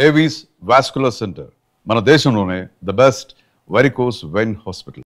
Avis vascular centre మన దేశంలోనే the best varicose vein hospital.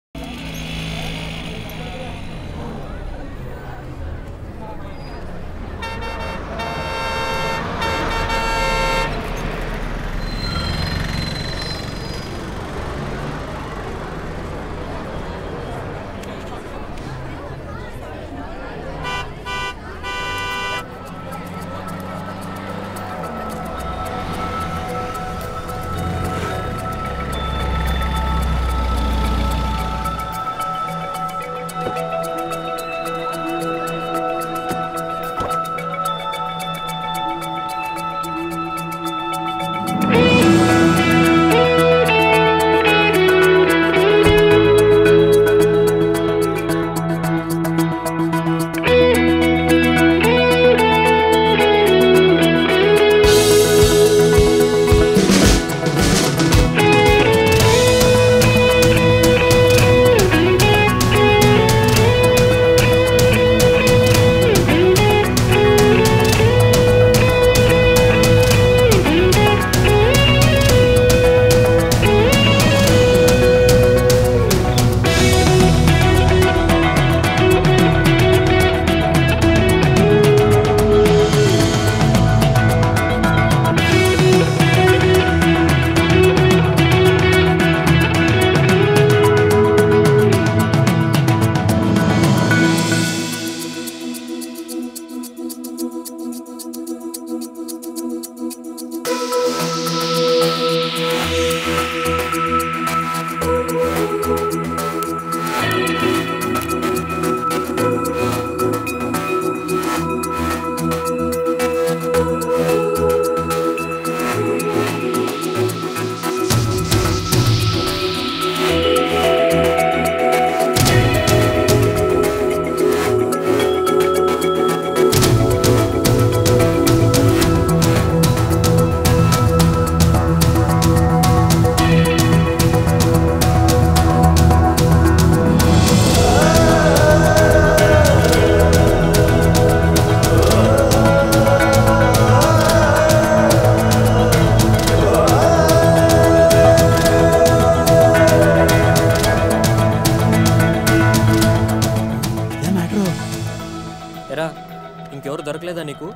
ఇంకెవరు దొరకలేదా నీకు?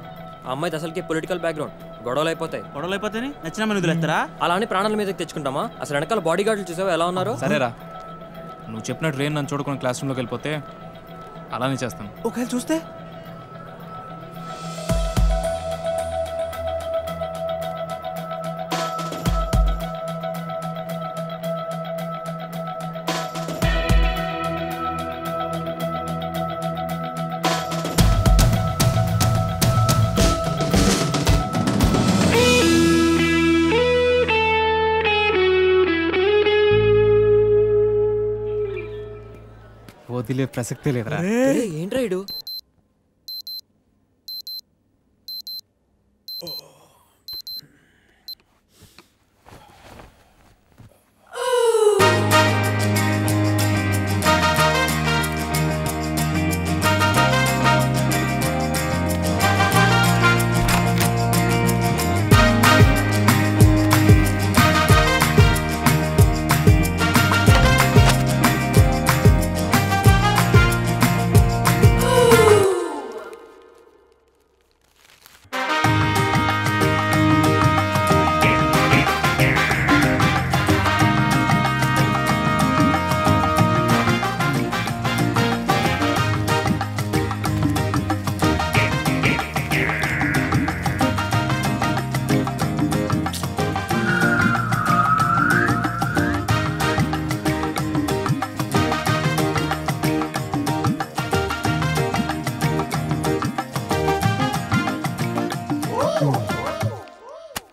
ఆ అమ్మాయిది అసలుకి పొలిటికల్ బ్యాక్గ్రౌండ్. గొడవలు అయిపోతాయి నచ్చిన మనం వదిలేస్తారా? అలా అని ప్రాణాల మీదకి తెచ్చుకుంటామా? అసలు వెనకాల బాడీ గార్డులు చూసావా ఎలా ఉన్నారు? సరేరా, నువ్వు చెప్పినట్టు రేన్ నన్ను చూడకుండా క్లాస్ రూమ్లోకి వెళ్ళిపోతే అలానే చేస్తాను. ఒకవేళ చూస్తే వదిలే ప్రసక్తే లేదురా. ఏంట్రా ఇడు?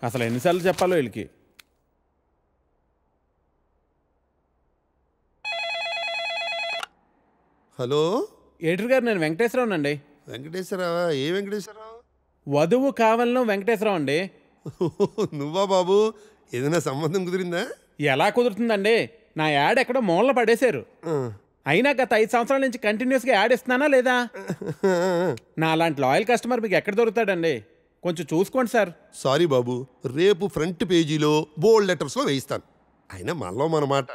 అసలు ఎన్నిసార్లు చెప్పాలో వీళ్ళకి. హలో ఎడిటర్ గారు, నేను వెంకటేశ్వరరావు అండి. వెంకటేశ్వరరావా? ఏ వెంకటేశ్వరరావు? వధువు కావాలను వెంకటేశ్వరరావు అండి. నువ్వా బాబు? ఏదైనా సంబంధం కుదిరిందా? ఎలా కుదురుతుందండి? నా యాడ్ ఎక్కడో మూలన పడేశారు. అయినా గత 5 సంవత్సరాల నుంచి కంటిన్యూస్గా యాడ్ ఇస్తున్నానా లేదా? నా అలాంటి లాయల్ కస్టమర్ మీకు ఎక్కడ దొరుకుతాడండి? కొంచెం చూసుకోండి సార్. సారీ బాబు, రేపు ఫ్రంట్ పేజీలో బోల్డ్ లెటర్స్లో వేయిస్తాను. అయినా మనలో మన మాట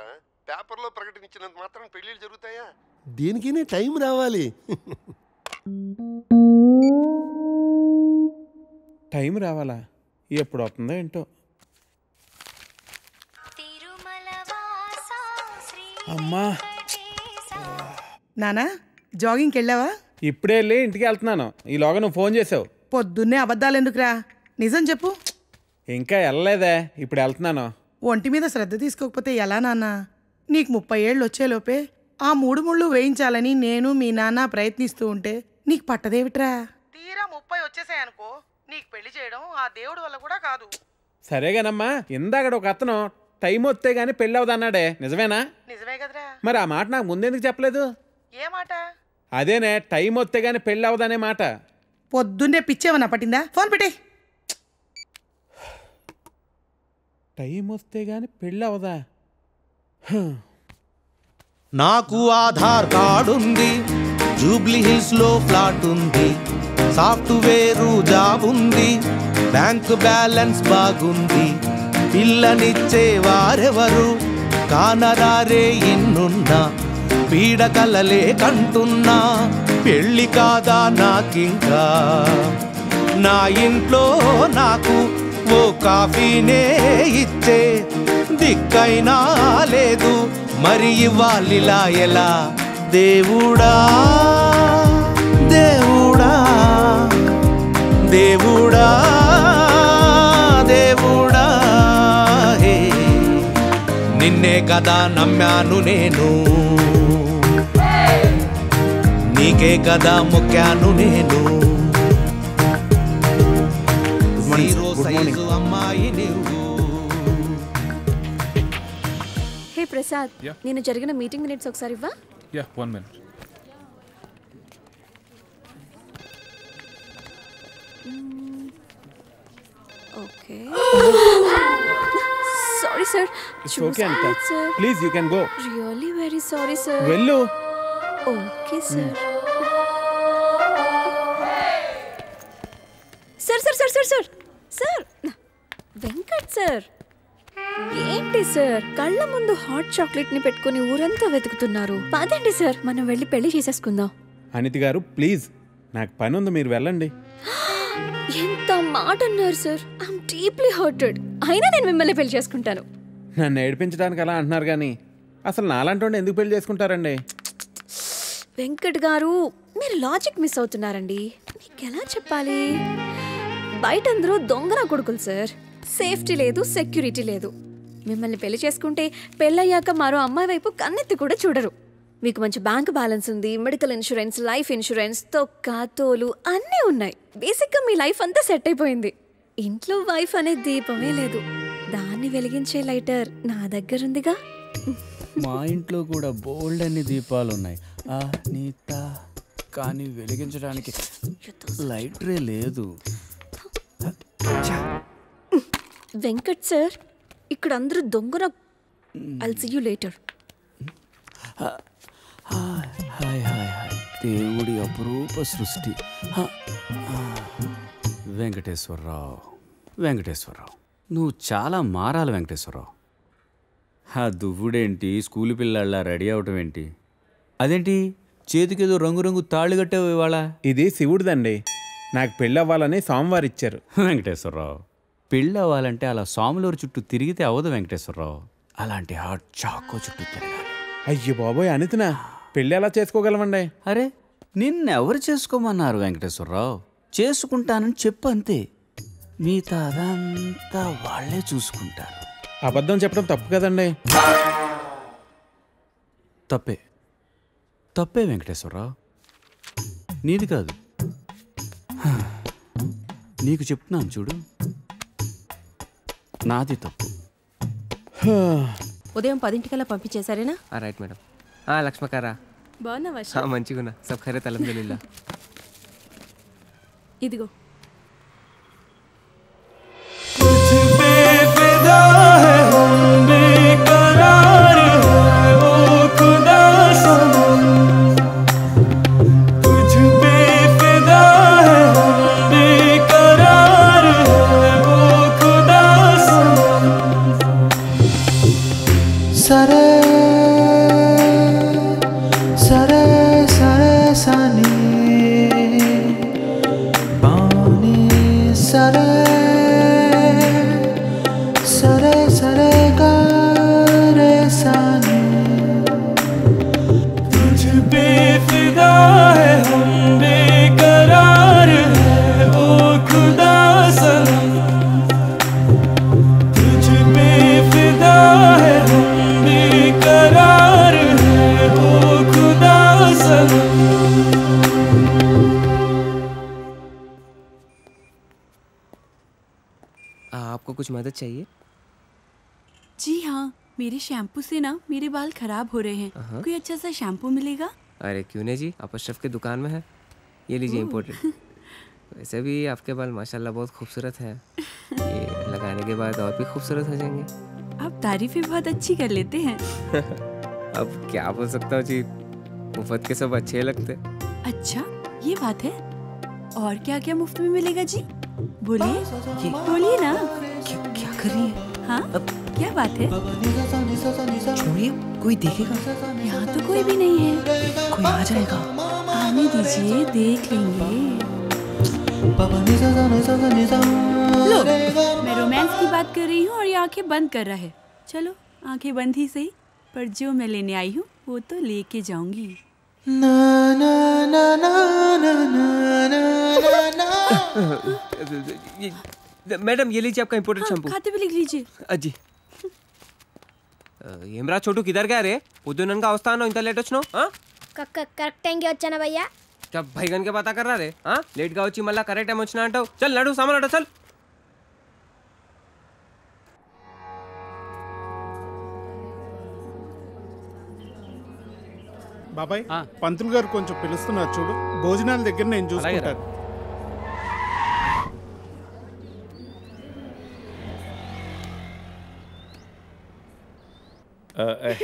పేపర్లో ప్రకటించినంత మాత్రం పెళ్ళిళ్ళు జరుగుతాయా? దేనికైనా టైం రావాలి. టైం రావాలా? ఎప్పుడు వస్తుందో ఏంటో. అమ్మా నానా జాగింగ్కి వెళ్ళావా? ఇప్పుడే వెళ్ళి ఇంటికి వెళ్తున్నాను. ఈలోగా నువ్వు ఫోన్ చేసావు. పొద్దున్నే అబద్ధాలు ఎందుకురా, నిజం చెప్పు. ఇంకా వెళ్ళలేదే, ఇప్పుడు వెళ్తున్నాను. ఒంటి మీద శ్రద్ధ తీసుకోకపోతే ఎలా నాన్నా? నీకు 30 ఏళ్ళు వచ్చేలోపే ఆ 3 ముళ్ళు వేయించాలని నేను మీ నాన్న ప్రయత్నిస్తూ ఉంటే నీకు పట్టదేవిట్రా? తీరా 30 వచ్చేసాయనుకో, నీకు పెళ్లి చేయడం ఆ దేవుడి వల్ల కూడా కాదు. సరేగానమ్మా, ఇందాక ఒక అతను టైం వస్తే గానీ పెళ్ళి అవదన్నాడే, నిజమేనా? నిజమే కదరా. మరి ఆ మాట నాకు ముందెందుకు చెప్పలేదు? ఏ మాట? అదేనే, టైం వస్తే గానీ పెళ్ళి అవదనే మాట. పొద్దున్నే పిచ్చేమన్నా పట్టిందా? ఫోన్ పెట్టే. టైం వస్తే గానీ పెళ్ళి అవదా? నాకు ఆధార్ కార్డు ఉంది, జూబ్లీ హిల్స్ లో ఫ్లాట్ ఉంది, సాఫ్ట్వేర్ జాబ్ ఉంది, బ్యాంక్ బ్యాలెన్స్ బాగుంది, పిల్లనిచ్చే వారెవరు కానరారే ఇన్నున్నా, పీడకలలే కంటున్నా, పెళ్ళి కాదా నాకింకా, నా ఇంట్లో నాకు ఓ కాఫీనే ఇచ్చే దిక్కైనా లేదు, మరి ఇవ్వాలిలా ఎలా? దేవుడా దేవుడా దేవుడా దేవుడా, హే నిన్నే కదా నమ్మాను నేను, నీకే కదా మొక్కాను నేను, సైజు అమ్మాయి నువ్వు. హే ప్రసాద్, నేను జరిగిన మీటింగ్ మినిట్స్ ఒకసారి ఇవ్వా? Yeah 1 minute. Okay. Sorry sir. Okay అంట. Please you can go. Really very sorry sir. వెళ్ళు. Okay sir. Sir sir sir sir sir sir Venkat sir, ఏంటి సార్ కళ్ళ ముందు హాట్ చాక్లెట్ ని పెట్టుకుని ఊరంతా వెతుకుతున్నారు? పదండి సార్, మనం వెళ్ళి పెళ్లి చేసేసుకుందాం. అనితి గారు ప్లీజ్, నాకు పని ఉంది, మీరు వెళ్ళండి. ఎంత మాట అన్నారు సార్, ఐఎమ్ డీప్లీ హర్టెడ్. అయినా నేను మిమ్మల్ని పెళ్లి చేసుకుంటాను. నన్ను ఏడిపించడానికి అలా అంటున్నారు కానీ అసలు నాలాంటి ఎందుకు పెళ్లి చేసుకుంటారండి? వెంకట్ గారు, మీరు లాజిక్ మిస్ అవుతున్నారండి. మీకు ఎలా చెప్పాలి? బయట అందరూ దొంగన కొడుకులు సార్, సేఫ్టీ లేదు, సెక్యూరిటీ లేదు. మిమ్మల్ని పెళ్లి చేసుకుంటే పెళ్ళయ్యాక మరో అమ్మాయి వైపు కన్నెత్తి కూడా చూడరు. మీకు మంచి బ్యాంక్ బ్యాలెన్స్ ఉంది, మెడికల్ ఇన్సూరెన్స్, లైఫ్ ఇన్సూరెన్స్, తొక్క తోలు అన్నీ ఉన్నాయి. బేసిక్గా మీ లైఫ్ అంతా సెట్ అయిపోయింది. ఇంట్లో వైఫ్ అనే దీపమే లేదు, దాన్ని వెలిగించే లైటర్ నా దగ్గర ఉందిగా. మా ఇంట్లో కూడా బోల్డ్ అన్ని దీపాలు ఉన్నాయి నీత, కానీ వెలిగించడానికి లైటరే లేదు. వెంకట్ సార్, ఇక్కడ అందరూ దొంగన. I'll see you later. Hi hi hi, దేవుడి అపురూప సృష్టి. వెంకటేశ్వరరావు, వెంకటేశ్వరరావు, నువ్వు చాలా మారాలి వెంకటేశ్వరరావు. ఆ దువ్వుడేంటి, స్కూల్ పిల్లల్లా రెడీ అవటం ఏంటి? అదేంటి చేతికేదో రంగురంగు తాళి కట్టావు ఇవాళ? ఇది శివుడిదండి, నాకు పెళ్ళి అవ్వాలని స్వామివారు ఇచ్చారు. వెంకటేశ్వరరావు, పెళ్ళి అవ్వాలంటే అలా స్వాములూరు చుట్టూ తిరిగితే అవ్వదు వెంకటేశ్వరరావు, అలాంటి హాట్ చాకో చుట్టూ తిరగాలి. అయ్యో బాబోయ్ అనితినా, పెళ్ళి ఎలా చేసుకోగలమండి? అరే నిన్నెవరు చేసుకోమన్నారు వెంకటేశ్వరరావు? చేసుకుంటానని చెప్పు అంతే, మిగతా అదంతా వాళ్ళే చూసుకుంటారు. అబద్ధం చెప్పడం తప్పు కదండి. తప్పే తప్పే వెంకటేశ్వరరావు, నీది కాదు, నీకు చెప్తున్నాను చూడు, నాది తప్పు. ఉదయం 10 పంపించేశారేనా? Right madam. లక్ష్మకారా బాగున్నావా? మంచిగున్నా, సబ్ ఖైరత్ అల్హమ్దులిల్లాహ్. ఇదిగో. तुझ पे फिदा है बेकरार है हम बेकरार है ओ खुदा आपको कुछ मदद चाहिए? जी हाँ, मेरे शैम्पू से ना मेरे बाल खराब हो रहे हैं। कोई अच्छा सा शैम्पू मिलेगा? अरे क्यों नहीं जी, आप अशरफ की दुकान में है, ये लीजिए इम्पोर्टेड। वैसे भी आपके बाल माशाल्लाह बहुत खूबसूरत है, ये लगाने के बाद और भी खूबसूरत हो जाएंगे। आप तारीफें बहुत अच्छी कर लेते हैं। अब क्या बोल सकता हूँ जी, मुफ्त के सब अच्छे लगते। अच्छा ये बात है। और क्या क्या मुफ्त में मिलेगा जी? बोलिए बोलिए ना। क्या कर रही है? हाँ क्या बात है? छोड़िए, कोई देखेगा? यहाँ तो कोई भी नहीं है। कोई आ जाएगा। आने दीजिए, देख लेंगे। लो, मैं रोमांस की बात कर रही हूँ और ये आंखें बंद कर रहा है। चलो आंखें बंद ही सही, पर जो मैं लेने आई हूँ वो तो लेके जाऊंगी। मैडम ये लीजिए आपका इम्पोर्टेड शैम्पू। खाते भी लिख लीजिए। अजी ఏమ్రా చోటు కిదర్ గా రే పొద్దుననగా వస్తాను ఇంత లేట్ వచ్చినావు కరెక్ట్ టైంకి వచ్చానా భయ్యా జబ్ భైగన్ కే పతా కర్ రా రే లేట్ గా వచ్చి మళ్ళా కరెక్ట్ టైం వచ్చినా అంటావు చల్ నడు సామాన్ అడ చల్ బాబాయ్ పంతులు గారు కొంచెం పిలుస్తున్నారు చూడు, భోజనాల దగ్గర నేను చూసుకుంటాను.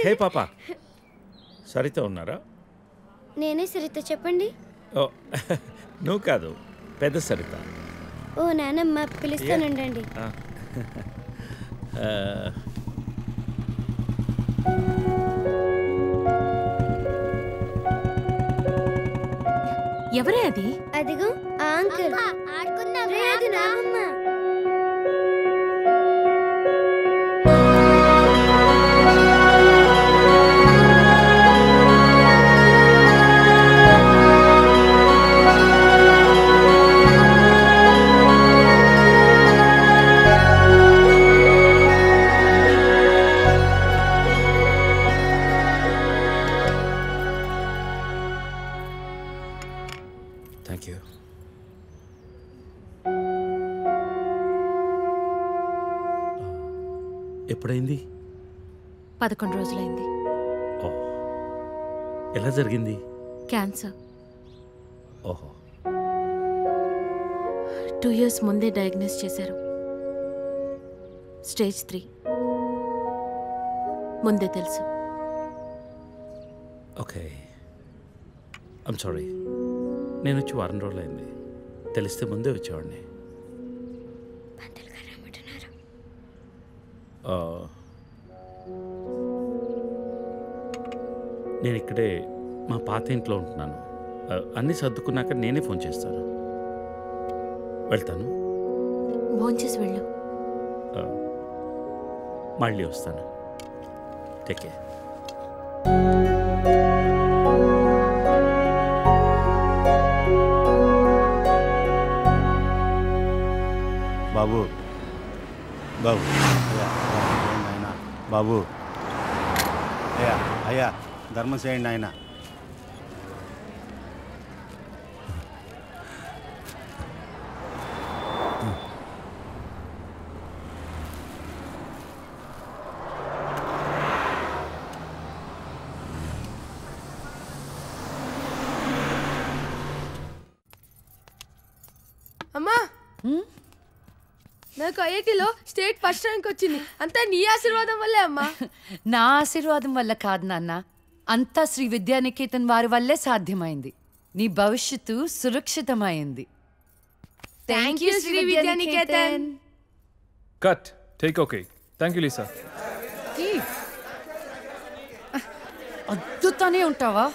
హే పాప, సరిత ఉన్నారా? నేనే సరిత, చెప్పండి. ఓ నువ్వు కాదు, పెద్ద సరిత. ఓ నానమ్మ, పిలుస్తానండి. ఎవరే అది? అదిగో ఆ అంకుల్. ఆడుకుందాం రే, అది నానమ్మ. Thank you. ఎప్పుడైంది? 11 రోజులైంది. ఎలా జరిగింది? క్యాన్సర్. ఓహో. 2 years ముందే డయాగ్నోస్ చేశారు. స్టేజ్ 3. ముందే తెలుసు. Okay, I'm sorry. నేను వచ్చి 1 రోజులైంది. తెలిస్తే ముందే వచ్చేవాడిని. నేను ఇక్కడే మా పాత ఇంట్లో ఉంటున్నాను. అన్నీ సర్దుకున్నాక నేనే ఫోన్ చేస్తాను. వెళ్తాను. భోంచేసి వెళ్ళు. మళ్ళీ వస్తాను. Take care. బాబు బాబు నాయన, బాబు అయ్యా అయ్యా, ధర్మం చేయండి నాయన. అమ్మా, నాకు ఐఐటీలో స్టేట్ ఫస్ట్ ర్యాంక్ వచ్చింది. అంతా నీ ఆశీర్వాదం వల్లే అమ్మా. నా ఆశీర్వాదం వల్ల కాదు నాన్న, అంతా శ్రీ విద్యానికేతన్ వారి వల్లే సాధ్యమైంది. నీ భవిష్యత్తు సురక్షితమైంది. Thank you Shri Vidyaniketan. Cut. Take okay. Thank you Lisa. అద్దుతానే ఉంటావా?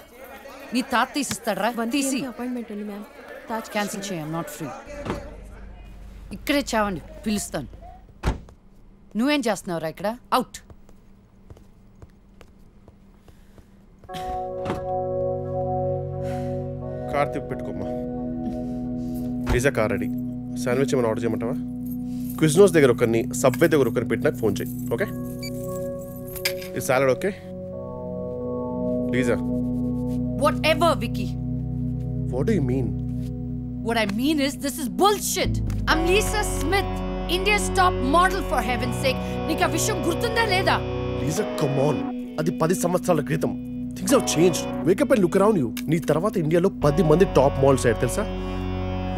నీ తాత తీసిస్తాడరా? తీసి అపాయింట్మెంట్ ఉంది మ్యామ్. తాజ్ క్యాన్సిల్ చేయం, నాట్ ఫ్రీ. ఇక్కడే చావండి, పిలుస్తాను. నువ్వేం చేస్తున్నావురా ఇక్కడ? అవుట్. కార్తీక్ పెట్టుకోమ్మా. Pizza car ready. శాండ్విచ్ ఏమైనా ఆర్డర్ చేయమంటావా? క్విజ్నోస్ దగ్గర ఒకరిని, సబ్వే దగ్గర ఒకరిని పెట్టి నాకు ఫోన్ చేయి. Okay? Is salad okay? Lisa. Whatever, Vicky. What do you mean? What I mean is, this is bullshit. I'm Lisa Smith, India's top model, for heaven's sake. Nika visham gurtunda leda? Lisa, come on. Adi 10 సంవత్సరాల క్రితం. Things have changed. Wake up and look around you. నీ తర్వాత ఇండియాలో 10 మంది top models అయ్యారు తెలుసా?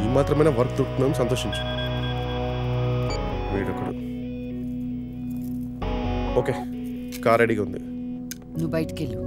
ఈ మాత్రమైన వర్క్ దొరుకుతుందని సంతోషించు. వీడొకడు. ఓకే, కార్ రెడీగా ఉంది. నువ్వు బయటికి వెళ్ళు.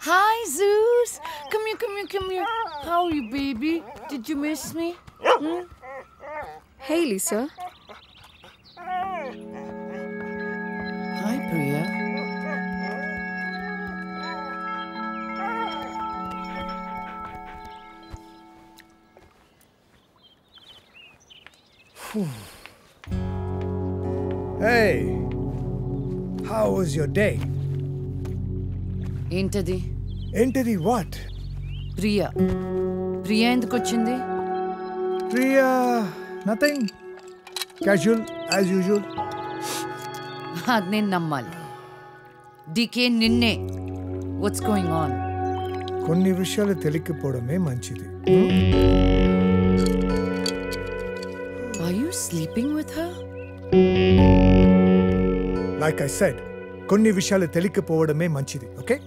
Hi, Zeus. Come here. How are you, baby? Did you miss me? Hey, Lisa. Hi, Priya. Hey, how was your day? ఏంటది? ఏంటది what? ప్రియా ఎందుకు వచ్చింది? Priya, nothing. Casual as usual. అది నేను నమ్మాలి. డీకే నిన్నే. What's going on? కొన్ని విషయాలు తెలియకపోవడమే మంచిది. Are you sleeping with her? Like I said, కొన్ని విషయాలు తెలియకపోవడమే మంచిది, ఓకే?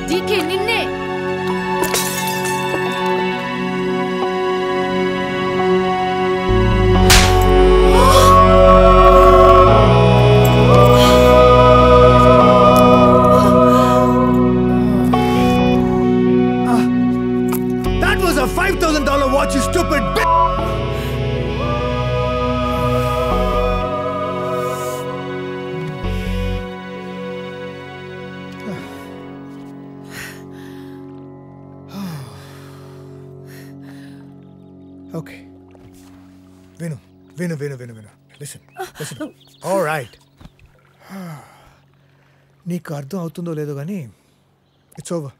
డీకే నిన్నే. That was a $5,000 watch, you stupid bitch! Okay. Vinu. Listen. All right. నీకు అర్థం అవుతుందో లేదో కానీ it's over.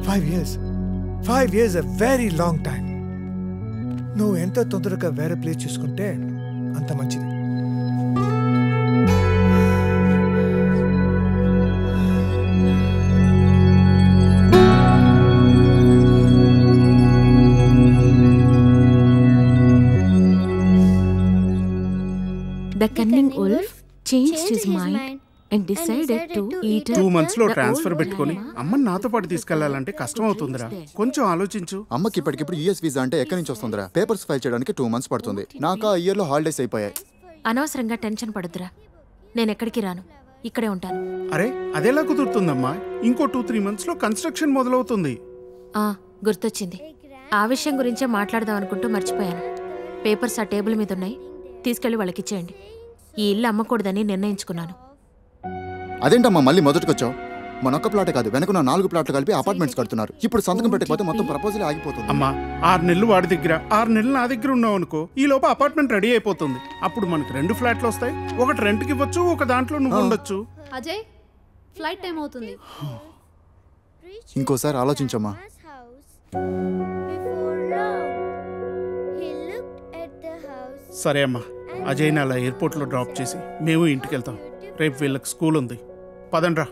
5 years. 5 years a very long time. నువ్వు ఎంత తొందరగా వేరే ప్లేస్ చూసుకుంటే అంత మంచిది. The cunning wolf changed his mind and decided to eat 2 months లో ట్రాన్స్ఫర్ పెట్టుకొని అమ్మని నాతో పాటు తీసుకెళ్లాలంటే కష్టం అవుతుందిరా. కొంచెం ఆలోచించు. అమ్మకి ఇప్పటికిప్పుడు యూఎస్ వీసా అంటే ఎక్కడి నుంచి వస్తుందిరా? పేపర్స్ ఫైల్ చేయడానికి 2 months పడుతుంది. నాకు ఆ ఇయర్ లో హాలిడేస్ అయిపోయాయి. అనవసరంగా టెన్షన్ పడొద్దురా. నేను ఎక్కడికి రాను, ఇక్కడే ఉంటాను. అరే అదెలా కుదురుతుందమ్మా? ఇంకో 2-3 months లో కన్స్ట్రక్షన్ మొదలవుతుంది. గుర్తొచ్చింది. ఆ విషయం గురించే మాట్లాడదాం అనుకుంటూ మర్చిపోయాను. పేపర్స్ ఆ టేబుల్ మీద ఉన్నాయి, తీసుకెళ్లి వాళ్ళకి ఇచ్చేయండి. ఈ ఇల్లు అమ్మకూడదని నిర్ణయించుకున్నాను. అదేంటమ్మా మళ్ళీ మొదటికొచ్చావు? మనొక్క ప్లాటే కాదు, వెనకున్న 4 ప్లాట్లు కలిపి అపార్ట్మెంట్స్ కడుతున్నారు. ఇప్పుడు సంతకం పెట్టకపోతే మొత్తం ప్రపోజల్ ఆగిపోతుంది. అమ్మా 6 నెలలు వాడి దగ్గర, 6 నెలలు నా దగ్గర ఉన్నావు అనుకో, ఈ లోపు అపార్ట్మెంట్ రెడీ అయిపోతుంది. అప్పుడు మనకి 2 ఫ్లాట్లు వస్తాయి. ఒకటి రెంట్కి ఇవ్వచ్చు, ఒక దాంట్లో నువ్వు ఉండొచ్చు. అజయ్, ఫ్లైట్ టైం అవుతుంది. ఇంకోసారి ఆలోచించమ్మా. సరే అమ్మా, అజయ్ని అలా ఎయిర్పోర్ట్లో డ్రాప్ చేసి మేము ఇంటికి వెళ్తాం. రేపు వీళ్ళకి స్కూల్ ఉంది. పదండ్రా.